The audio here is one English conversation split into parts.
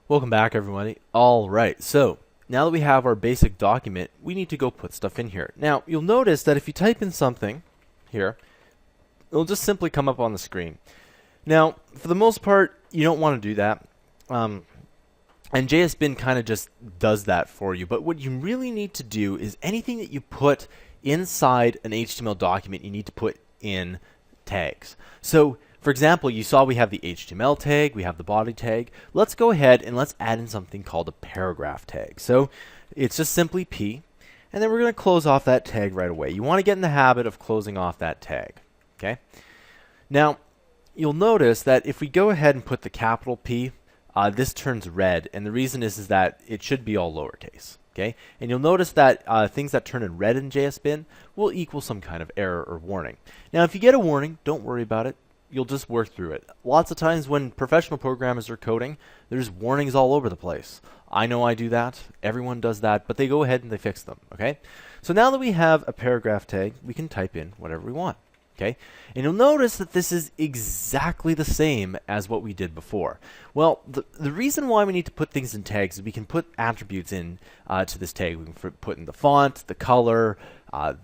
Welcome back, everybody. All right, so now that we have our basic document, we need to go put stuff in here. Now, you'll notice that if you type in something here, it'll just simply come up on the screen. Now, for the most part, you don't want to do that. And JSBin kind of just does that for you. But what you really need to do is anything that you put inside an HTML document, you need to put in tags. So, for example, you saw we have the HTML tag, we have the body tag. Let's go ahead and let's add in something called a paragraph tag. So it's just simply P, and then we're going to close off that tag right away. You want to get in the habit of closing off that tag. Okay. Now, you'll notice that if we go ahead and put the capital P, this turns red, and the reason is that it should be all lowercase. Okay, and you'll notice that things that turn in red in JSBin will equal some kind of error or warning. Now, if you get a warning, don't worry about it. You'll just work through it. Lots of times when professional programmers are coding, there's warnings all over the place. I know I do that. Everyone does that, but they go ahead and they fix them. Okay, so now that we have a paragraph tag, we can type in whatever we want. Okay, and you'll notice that this is exactly the same as what we did before. Well, the reason why we need to put things in tags is we can put attributes in to this tag. We can put in the font, the color,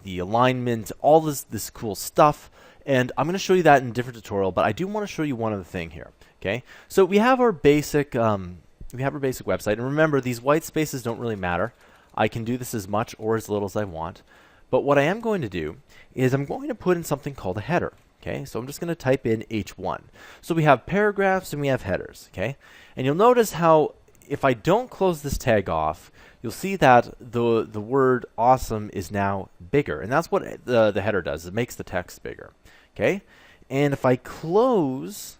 the alignment, all this cool stuff. And I'm going to show you that in a different tutorial, but I do want to show you one other thing here. Okay, so we have our basic website, and remember, these white spaces don't really matter. I can do this as much or as little as I want. But what I am going to do is I'm going to put in something called a header. Okay, so I'm just going to type in H1. So we have paragraphs and we have headers. Okay, and you'll notice how if I don't close this tag off, you'll see that the word awesome is now bigger, and that's what the header does. It makes the text bigger. Okay, and if I close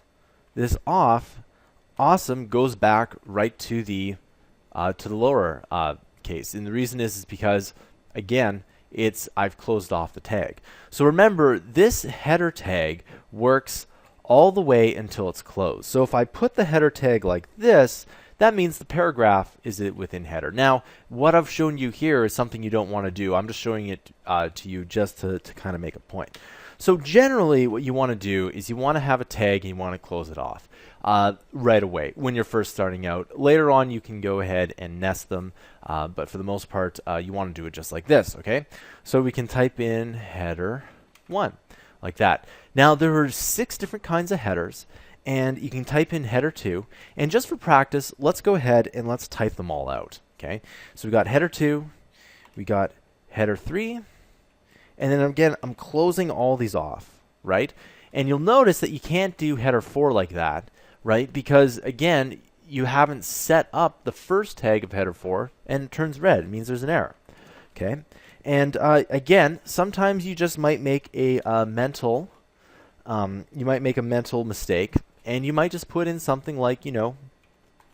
this off, awesome goes back right to the lower case, and the reason is because again, I've closed off the tag. So remember, this header tag works all the way until it's closed. So if I put the header tag like this, that means the paragraph is within header. Now, what I've shown you here is something you don't want to do. I'm just showing it to you just to kind of make a point. So generally, what you want to do is you want to have a tag and you want to close it off right away when you're first starting out. Later on, you can go ahead and nest them, but for the most part, you want to do it just like this. Okay, so we can type in header 1 like that. Now, there are 6 different kinds of headers, and you can type in header 2. And just for practice, let's go ahead and let's type them all out. Okay, so we got header 2, we got header 3. And then again, I'm closing all these off, right? And you'll notice that you can't do header 4 like that, right? Because again, you haven't set up the first tag of header 4 and it turns red. It means there's an error, okay? And again, sometimes you just might make a mental mistake, and you might just put in something like, you know,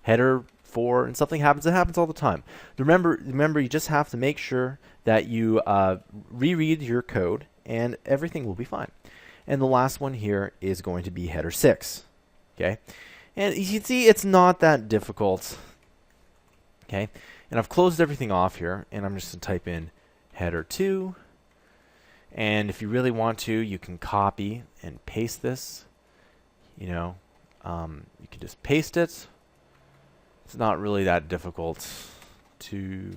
header 4, and something happens. It happens all the time. Remember, you just have to make sure that you reread your code, and everything will be fine. And the last one here is going to be header 6. Okay, and you can see it's not that difficult. Okay, and I've closed everything off here, and I'm just going to type in header 2. And if you really want to, you can copy and paste this. You know, you can just paste it. It's not really that difficult. 2,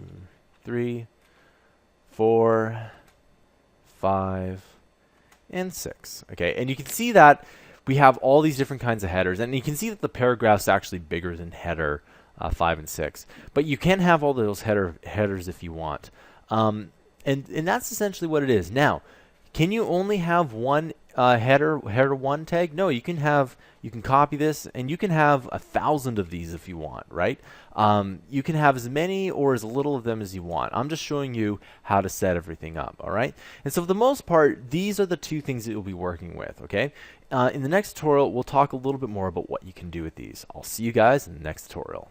3, 4, 5, and 6. Okay, and you can see that we have all these different kinds of headers, and you can see that the paragraph's actually bigger than header 5 and 6. But you can have all those headers if you want, and that's essentially what it is. Now, can you only have one header 1 tag? No, you can copy this, and you can have 1,000 of these if you want, right? You can have as many or as little of them as you want. I'm just showing you how to set everything up, all right? And so for the most part, these are the 2 things that you'll be working with, okay? In the next tutorial, we'll talk a little bit more about what you can do with these. I'll see you guys in the next tutorial.